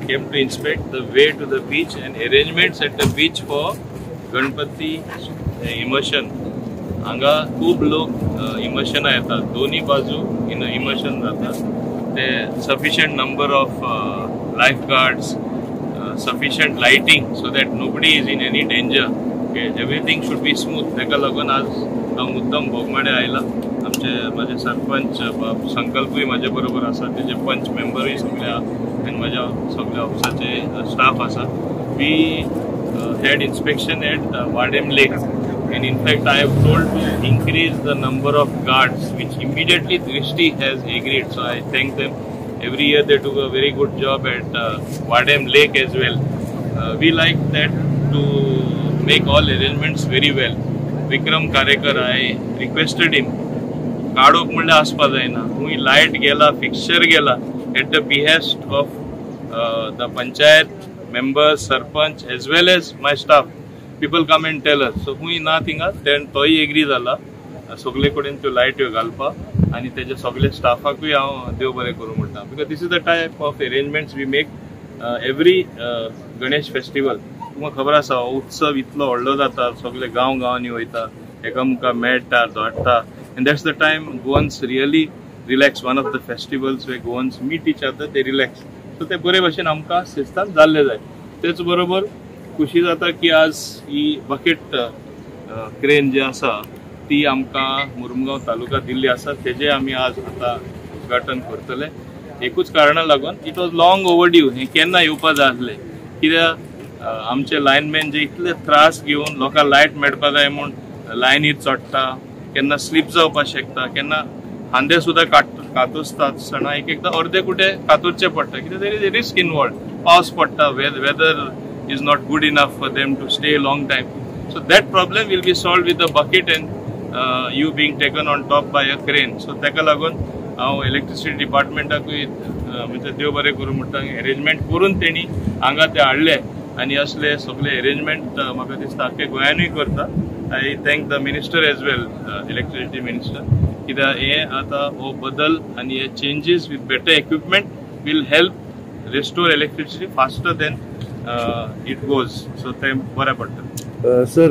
came to inspect the way to the beach and arrangements at the beach for Ganpati immersion. Anga खूप लोक immersion येतात, दोन्ही बाजू immersion जातात. The sufficient number of lifeguards, sufficient lighting so that nobody is in any danger. Okay, everything should be smooth. तेका लागून आज मुद्दाम बोगमाडे आयला. माझे सरपंच संकल्पही माझ्या बरोबर असा, त्याचे पंच मेंबरही सगळे आणि माझ्या सगळ्या ऑफिसाचे स्टाफ असा. We had inspection at Wadem Lake, and in fact I have told to increase the number of guards, which immediately Drishti has agreed. So I thank them. Every year they do a very good job at Wadem Lake as well. We like that to make all arrangements very well. Vikram Karekar, I requested him. काडोक म्हणले आसपा जायना. हुई light गेला, fixture गेला at the behest of the panchayat members, sarpanch as well as my staff. People come and tell us. So हुई ना थिंगा then तोही एग्री जाला सगळे कडेन त्यो लाइट घालपा आणि त्याच्या सगळे स्टाफाकूय हांव देव बरें करूं म्हणटा. Because this is the type of arrangements we make every Ganesh festival. तुमकां खबर आसा उत्सव इतलो व्हडलो जाता, सगळे गांव गांवांनी वयता, एकामेकां मेळटा, धाडटा. And that's the time Goans really relax. One of the festivals where Goans meet each other, they relax. So ते बरे भाशेन आमकां शिस्तान जाल्ले जाय. तेच बरोबर खुशी जाता की आज ही बकेट क्रेन जी आसा ती आमकां मुरुमगांव तालुका दिल्ली आसा, तेजे आमी आज आता उद्घाटन करतले. एकूच कारणां लागून इट वॉज लॉंग ओवरड्यू. हे केन्ना येवपा जाय आसलें, कित्याक आमचे लायनमॅन जे इतले त्रास घेवन लोकांक लायट मेळपा जाय म्हूण लायनीर चडटा, केन्ना स्लीप जावपाक शकता, केन्ना खांदे सुद्दां कातुसतात आसतना एक एकदां अर्दे कुटे कातुरचे पडटा, कित्याक there is a risk involved. पावस पडटा, weather is not good enough for them to stay long time. So that problem will be solved with the bucket and you being taken on top by a crane. So ताका लागून हांव electricity डिपार्टमेंटाकूय म्हणजे देव बरें करूं म्हणटा, arrangement करून तेणी हांगा ते हाडले आनी असले सगळे अरेंजमेंट म्हाका दिसता आख्खे गोंयानूय करता. I thank the minister as well, electricity minister. कित्याक हे आता हो बदल आणि हे changes with better equipment will help restore electricity faster than it goes. So ते बरं पडतं. Sir,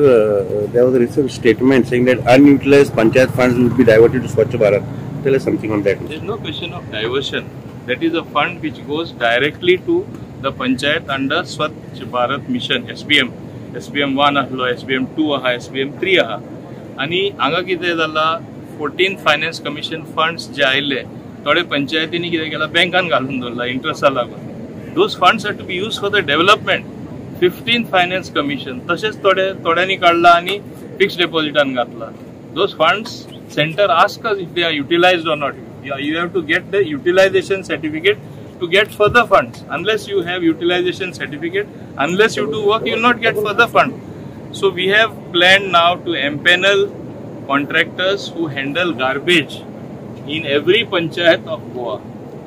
there was a recent statement saying that unutilized panchayat funds will be diverted to Swachh Bharat. Tell us something on that. There is no question of diversion. That is a fund which goes directly to the panchayat under Swachh Bharat mission, SBM. SBM 1 ahlo, SBM 2 aha, SBM 3 aha. आणि हांगा कितें जाला 14th finance commission funds जे आयले थोडे पंचायतींनी कितें केला बँकान घालून दवरला इंट्रस्टा लागून. Those funds have to be use for the development. 15th finance commission तशेंच थोड्यांनी काडला आणि फिक्स्ड डेपॉझिटान घातला. Those funds centre ask us if they are utilized or not. You have to get the utilization certificate to get further funds. Unless you have utilization certificate, unless you do work, you will not get further fund. So we have planned now to empanel contractors who handle garbage in every panchayat of Goa,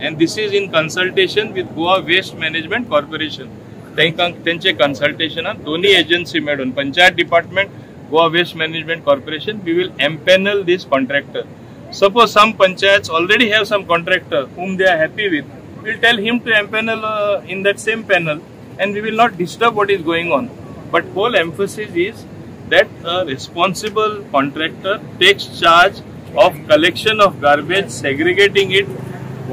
and this is in consultation with Goa Waste Management Corporation. त्यांचे consultation दोन्ही agency मेळून Panchayat Department, Goa Waste Management Corporation, we will empanel this contractor. Suppose some panchayats already have some contractor whom they are happy with, we'll tell him to empanel in that same panel, and we will not disturb what is going on. But whole emphasis is that a responsible contractor takes charge of collection of garbage, segregating it,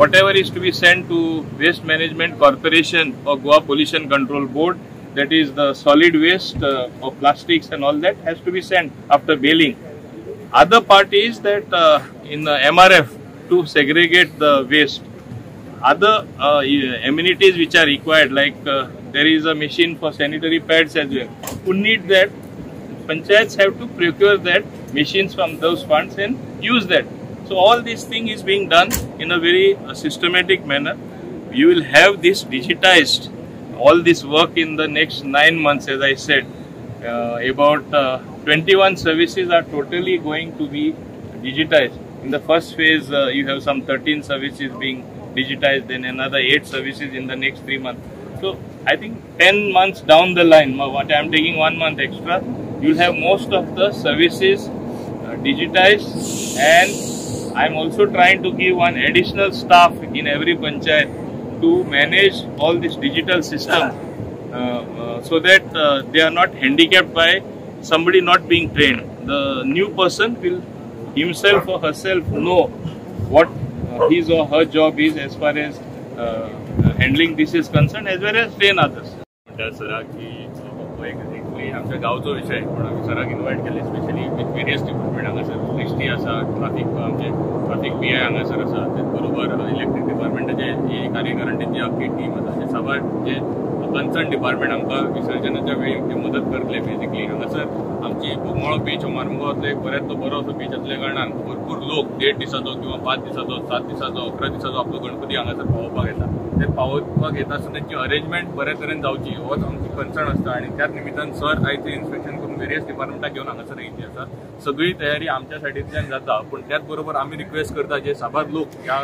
whatever is to be sent to Waste Management Corporation or Goa Pollution Control Board, that is the solid waste of plastics and all that has to be sent after baling. Other part is that in the MRF to segregate the waste. Other amenities which are required, like there is a machine for sanitary pads as well. Who need that? Panchayats have to procure that machines from those funds and use that. So all this thing is being done in a very systematic manner. You will have this digitized, all this work in the next 9 months, as I said. About 21 services are totally going to be digitized. In the first phase, you have some 13 services being digitized, then another 8 services in the next 3 months. So I think 10 months down the line, what I am taking 1 month extra, you will have most of the services digitized, and I am also trying to give one additional staff in every panchayat to manage all this digital system so that they are not handicapped by somebody not being trained. The new person will himself or herself know what his or her job is as far as handling this is concerned, as well as train others. सरा की exactly आमच्या गावचो विषय पण आम्ही सराक invite केले specially with various department हांगासर ST आसा ट्राफिक आमचे ट्राफिक PI हांगासर आसा ते बरोबर इलेक्ट्रीक डिपार्टमेंटाचे जे कार्यकारिणीची अख्खी टीम आसा जे साबार जे कन्सर्न डिपार्टमेंट आमकां विसर्जनाच्या वेळी ती मदत करतले बेसिकली हांगासर आमची बोगमाळो बीच हो मार्मुगांवातलो एक बऱ्यांतलो बरो असो बीच असल्या कारणान भरपूर लोक 1.5 दिसाचो किंवा 5 दिसाचो 7 दिसाचो 11 दिसाचो आपलो गणपती हांगासर पावोवपाक येता. ते पावोवपाक येता आसतना त्यांची अरेंजमेंट बऱ्या तरेन जावची होच आमची कन्सर्न आसता आणि त्याच निमित्तान सर आयज इन्स्पेक्शन करून वेरियस डिपार्टमेंटाक घेवन हांगासर येयल्ली आसा. सगळी तयारी आमच्या सायडींतल्यान जाता पण त्याच बरोबर आमी रिक्वेस्ट करता जे साबार लोक ह्या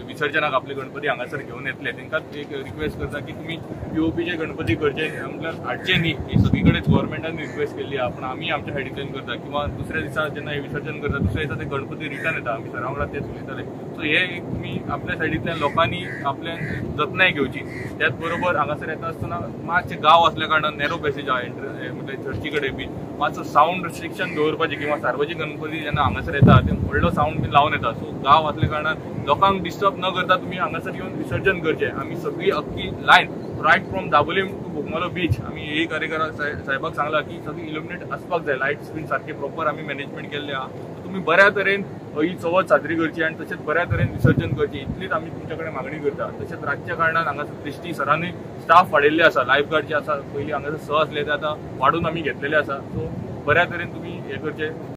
विसर्जनाक आपले गणपती हांगासर घेवन येतले तांकां एक रिक्वेस्ट करता की तुमी POPचे गणपती करचे म्हटल्यार हाडचे न्ही. ही सगळी कडेन गव्हर्मेंटान रिक्वेस्ट केल्ली आहा पण आमी आमच्या सायडींतल्यान करता किंवा दुसऱ्या दिसा जेन्ना हे विसर्जन करता दुसऱ्या दिसा ते गणपती रिटर्न येता आमी सरा वांगडा तेच उलयताले. सो हे एक तुमी आपल्या सायडींतल्यान लोकांनी आपल्या जतनाय घेवची. त्याच बरोबर हांगासर येता आसतना मातशे गांव असल्या कारणान नॅरो पॅसेज आहा म्हणजे चर्ची कडेन बी मातसो साऊंड रिस्ट्रिक्शन दवरपाचें किंवा सार्वजनीक गणपती जेन्ना हांगासर येता ते व्हडलो साऊंड बी लावन येता. सो गांव असल्या कारणान लोकांक डिस्टर्ब न करता तुमी हांगासर येवन विसर्जन करचें. आमी सगळी अख्खी line right from Dabolim to Bogmalo beach आमी हे कार्यकारा साहेबाक सांगला की सगळी इल्युमिनेट आसपाक जाय. लायट्स बीन सारखे प्रॉपर आमी मॅनेजमेंट केल्ले आहा. तुमी बऱ्या तरेन ही चवथ साजरी करची आणि तशेंच बऱ्या तरेन विसर्जन करची इतलीच आमी तुमच्या कडेन मागणी करता. तशेंच रातच्या कारणान हांगासर दिश्टी सरांनी स्टाफ वाडयल्ले आसा. लायफ गार्ड जे आसा पयलीं हांगासर आसले ते आतां वाडून आमी घेतलेले आसा. सो बऱ्या तरेन तुमी हे करचे.